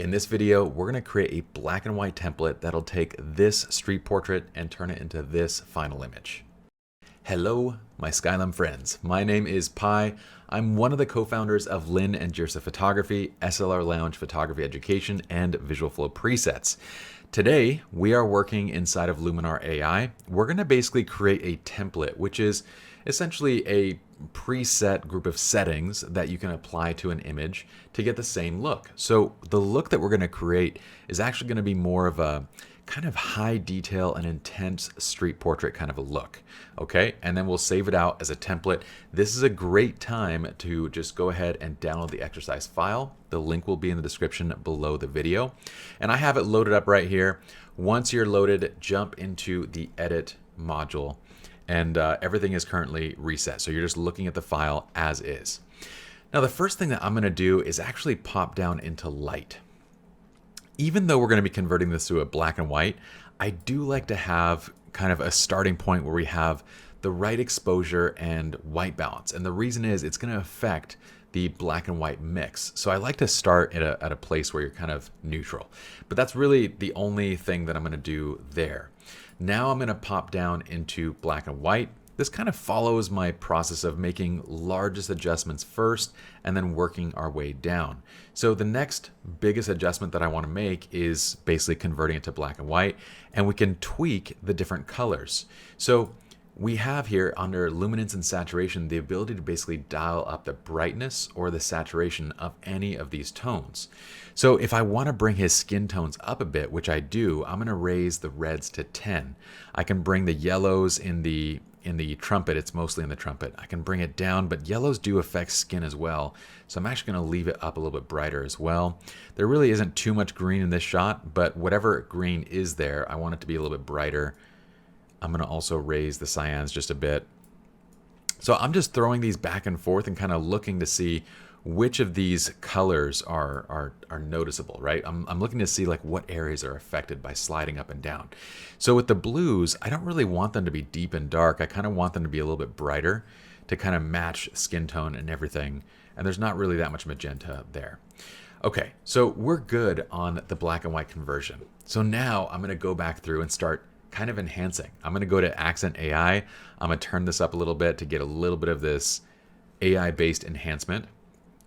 In this video, we're going to create a black and white template that'll take this street portrait and turn it into this final image. Hello, my Skylum friends. My name is Pi. I'm one of the co-founders of Lynn and Jirsa Photography, SLR Lounge Photography Education, and Visual Flow Presets. Today, we are working inside of Luminar AI. We're going to basically create a template, which is essentially a preset group of settings that you can apply to an image to get the same look. So the look that we're going to create is actually going to be more of a kind of high detail and intense street portrait kind of a look. Okay, and then we'll save it out as a template. This is a great time to just go ahead and download the exercise file. The link will be in the description below the video. And I have it loaded up right here. Once you're loaded, jump into the edit module and everything is currently reset. So you're just looking at the file as is. Now the first thing that I'm going to do is actually pop down into light. Even though we're going to be converting this to a black and white, I do like to have kind of a starting point where we have the right exposure and white balance. And the reason is it's going to affect the black and white mix. So I like to start at a place where you're kind of neutral. But that's really the only thing that I'm going to do there. Now I'm going to pop down into black and white. This kind of follows my process of making largest adjustments first and then working our way down. So the next biggest adjustment that I want to make is basically converting it to black and white, and we can tweak the different colors. So we have here under luminance and saturation the ability to basically dial up the brightness or the saturation of any of these tones. So if I want to bring his skin tones up a bit, which I do, I'm going to raise the reds to 10. I can bring the yellows in the trumpet, it's mostly in the trumpet. I can bring it down, but yellows do affect skin as well. So I'm actually going to leave it up a little bit brighter as well. There really isn't too much green in this shot, but whatever green is there, I want it to be a little bit brighter. I'm going to also raise the cyans just a bit. So I'm just throwing these back and forth and kind of looking to see which of these colors are noticeable, right? I'm looking to see like what areas are affected by sliding up and down. So with the blues, I don't really want them to be deep and dark. I kind of want them to be a little bit brighter to kind of match skin tone and everything. And there's not really that much magenta there. Okay, so we're good on the black and white conversion. So now I'm going to go back through and start kind of enhancing. I'm going to go to Accent AI. I'm going to turn this up a little bit to get a little bit of this AI-based enhancement.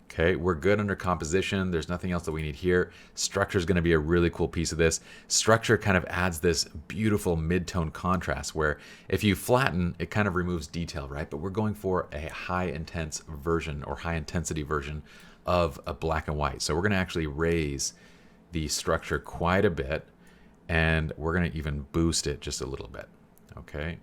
Okay, we're good under composition. There's nothing else that we need here. Structure is going to be a really cool piece of this. Structure kind of adds this beautiful mid-tone contrast where if you flatten, it kind of removes detail, right? But we're going for a high intense version or high intensity version of a black and white. So we're going to actually raise the structure quite a bit, and we're going to even boost it just a little bit. Okay.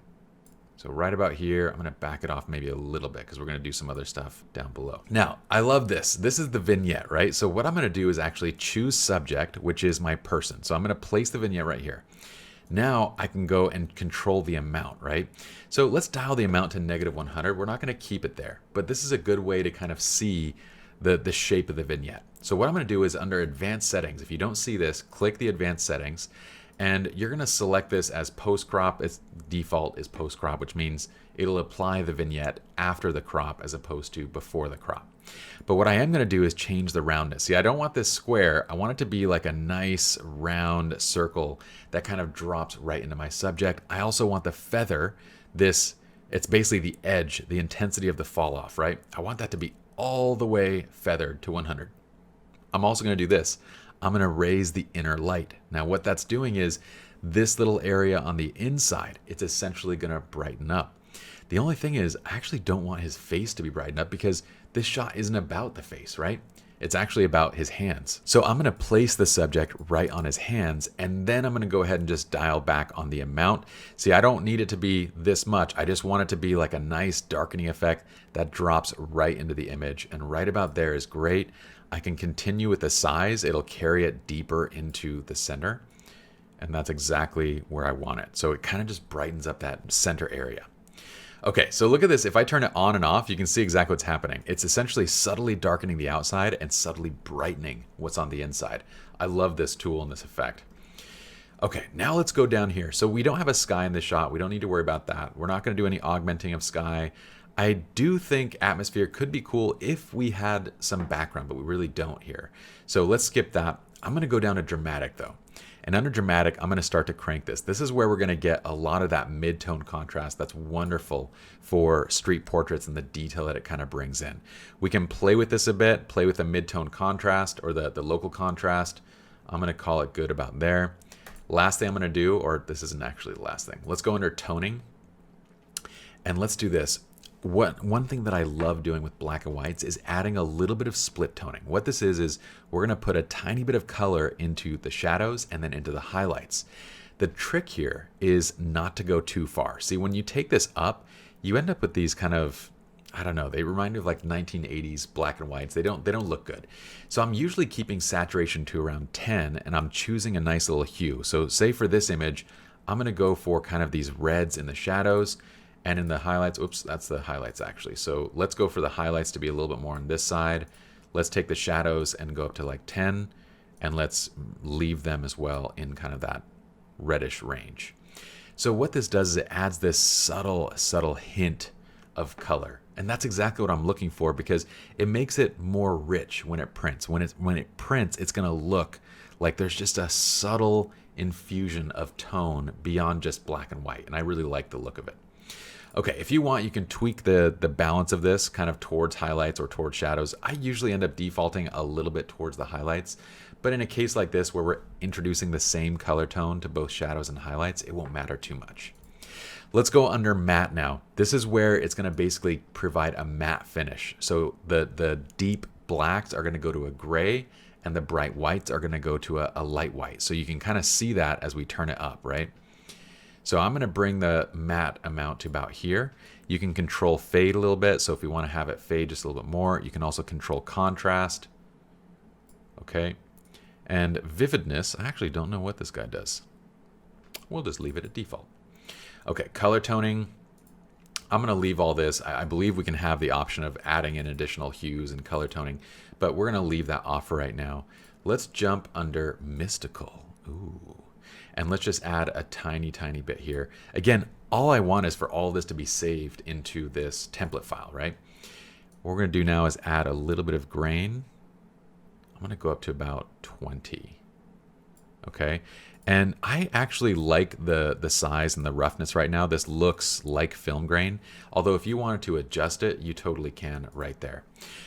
So right about here, I'm going to back it off maybe a little bit because we're going to do some other stuff down below. Now, I love this. This is the vignette, right? So what I'm going to do is actually choose subject, which is my person. So I'm going to place the vignette right here. Now I can go and control the amount, right? So let's dial the amount to -100. We're not going to keep it there, but this is a good way to kind of see the shape of the vignette. So what I'm going to do is under advanced settings, if you don't see this, click the advanced settings. And you're going to select this as post crop. Its default is post crop, which means it'll apply the vignette after the crop as opposed to before the crop. But what I am going to do is change the roundness. See, I don't want this square. I want it to be like a nice round circle that kind of drops right into my subject. I also want the feather, it's basically the edge, the intensity of the fall off, right? I want that to be all the way feathered to 100. I'm also going to do this. I'm going to raise the inner light. Now what that's doing is this little area on the inside, it's essentially going to brighten up. The only thing is I actually don't want his face to be brightened up because this shot isn't about the face, right? It's actually about his hands. So I'm going to place the subject right on his hands, and then I'm going to go ahead and just dial back on the amount. See, I don't need it to be this much. I just want it to be like a nice darkening effect that drops right into the image, and right about there is great. I can continue with the size. It'll carry it deeper into the center, and that's exactly where I want it. So it kind of just brightens up that center area. Okay, so look at this. If I turn it on and off, you can see exactly what's happening. It's essentially subtly darkening the outside and subtly brightening what's on the inside. I love this tool and this effect. Okay, now let's go down here. So we don't have a sky in this shot. We don't need to worry about that. We're not going to do any augmenting of sky. I do think atmosphere could be cool if we had some background, but we really don't here. So let's skip that. I'm going to go down to dramatic though. And under dramatic, I'm going to start to crank this. This is where we're going to get a lot of that mid-tone contrast that's wonderful for street portraits and the detail that it kind of brings in. We can play with this a bit, play with the mid-tone contrast or the local contrast. I'm going to call it good about there. Last thing I'm going to do, or this isn't actually the last thing, let's go under toning and let's do this. One thing that I love doing with black and whites is adding a little bit of split toning. What this is we're going to put a tiny bit of color into the shadows and then into the highlights. The trick here is not to go too far. See, when you take this up, you end up with these kind of, I don't know, they remind me of like 1980s black and whites. They don't look good. So I'm usually keeping saturation to around 10 and I'm choosing a nice little hue. So say for this image, I'm going to go for kind of these reds in the shadows. And in the highlights, oops, that's the highlights actually. So let's go for the highlights to be a little bit more on this side. Let's take the shadows and go up to like 10, and let's leave them as well in kind of that reddish range. So what this does is it adds this subtle hint of color. And that's exactly what I'm looking for because it makes it more rich when it prints. When it prints, it's going to look like there's just a subtle infusion of tone beyond just black and white. And I really like the look of it. Okay, if you want, you can tweak the balance of this kind of towards highlights or towards shadows. I usually end up defaulting a little bit towards the highlights, but in a case like this where we're introducing the same color tone to both shadows and highlights, it won't matter too much. Let's go under matte now. This is where it's going to basically provide a matte finish. So the deep blacks are going to go to a gray and the bright whites are going to go to a light white. So you can kind of see that as we turn it up, right? So I'm going to bring the matte amount to about here. You can control fade a little bit. So if you want to have it fade just a little bit more, you can also control contrast. Okay. And vividness, I actually don't know what this guy does. We'll just leave it at default. Okay, color toning. I'm going to leave all this. I believe we can have the option of adding in additional hues and color toning, but we're going to leave that off for right now. Let's jump under mystical. Ooh. And let's just add a tiny bit here. Again, all I want is for all this to be saved into this template file, right? What we're going to do now is add a little bit of grain. I'm going to go up to about 20. Okay. And I actually like the size and the roughness right now. This looks like film grain. Although if you wanted to adjust it, you totally can right there.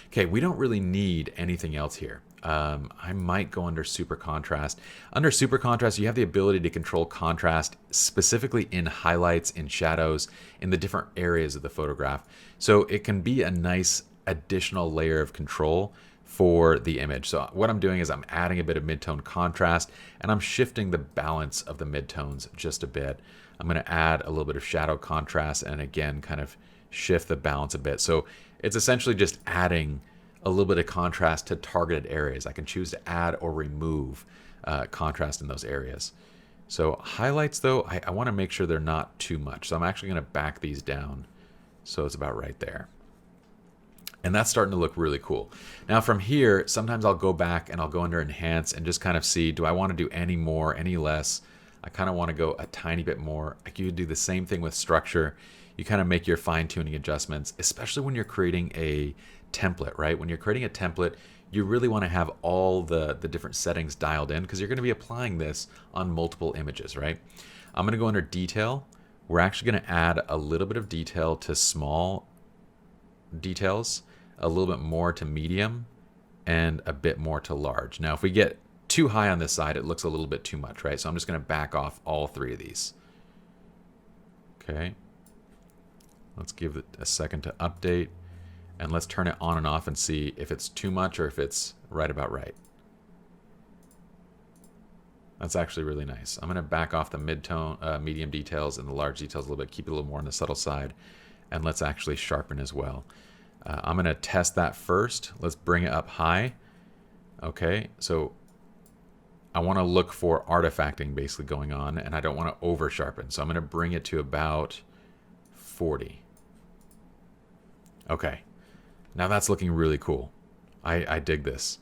Okay, we don't really need anything else here. I might go under super contrast. Under super contrast, you have the ability to control contrast specifically in highlights, in shadows, in the different areas of the photograph. So it can be a nice additional layer of control for the image. So what I'm doing is I'm adding a bit of mid-tone contrast and I'm shifting the balance of the midtones just a bit. I'm going to add a little bit of shadow contrast and again kind of shift the balance a bit. So it's essentially just adding a little bit of contrast to targeted areas. I can choose to add or remove contrast in those areas. So highlights though, I want to make sure they're not too much. So I'm actually going to back these down so it's about right there. And that's starting to look really cool. Now from here, sometimes I'll go back and I'll go under enhance and just kind of see, do I want to do any more, any less? I kind of want to go a tiny bit more. I could do the same thing with structure. You kind of make your fine tuning adjustments, especially when you're creating a template, right? When you're creating a template, you really want to have all the different settings dialed in because you're going to be applying this on multiple images, right? I'm going to go under detail. We're actually going to add a little bit of detail to small details, a little bit more to medium, and a bit more to large. Now, if we get too high on this side, it looks a little bit too much, right? So I'm just going to back off all three of these. Okay. Let's give it a second to update. And let's turn it on and off and see if it's too much or if it's right about right. That's actually really nice. I'm going to back off the mid-tone, medium details and the large details a little bit, keep it a little more on the subtle side. And let's actually sharpen as well. I'm going to test that first. Let's bring it up high. Okay, so I want to look for artifacting basically going on, and I don't want to over sharpen. So I'm going to bring it to about 40. Okay, now that's looking really cool. I dig this.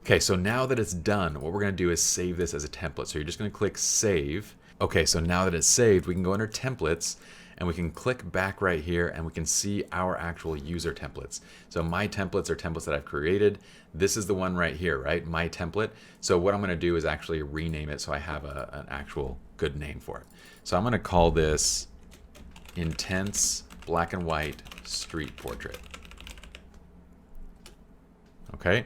Okay, so now that it's done, what we're going to do is save this as a template. So you're just going to click Save. Okay, so now that it's saved, we can go under Templates, and we can click back right here and we can see our actual user templates. So my templates are templates that I've created. This is the one right here, right? My template. So what I'm going to do is actually rename it so I have an actual good name for it. So I'm going to call this Intense Black and White Street Portrait. Okay.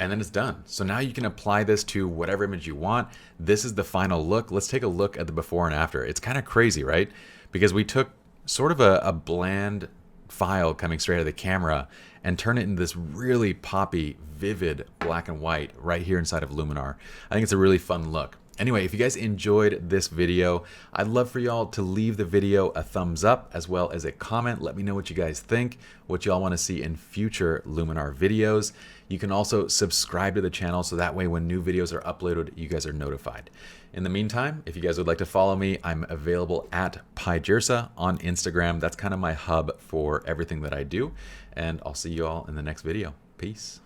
And then it's done. So now you can apply this to whatever image you want. This is the final look. Let's take a look at the before and after. It's kind of crazy, right? Because we took sort of a bland file coming straight out of the camera and turned it into this really poppy, vivid black and white right here inside of Luminar. I think it's a really fun look. Anyway, if you guys enjoyed this video, I'd love for y'all to leave the video a thumbs up as well as a comment. Let me know what you guys think, what y'all want to see in future Luminar videos. You can also subscribe to the channel so that way when new videos are uploaded, you guys are notified. In the meantime, if you guys would like to follow me, I'm available at PyJirsa on Instagram. That's kind of my hub for everything that I do. And I'll see you all in the next video. Peace.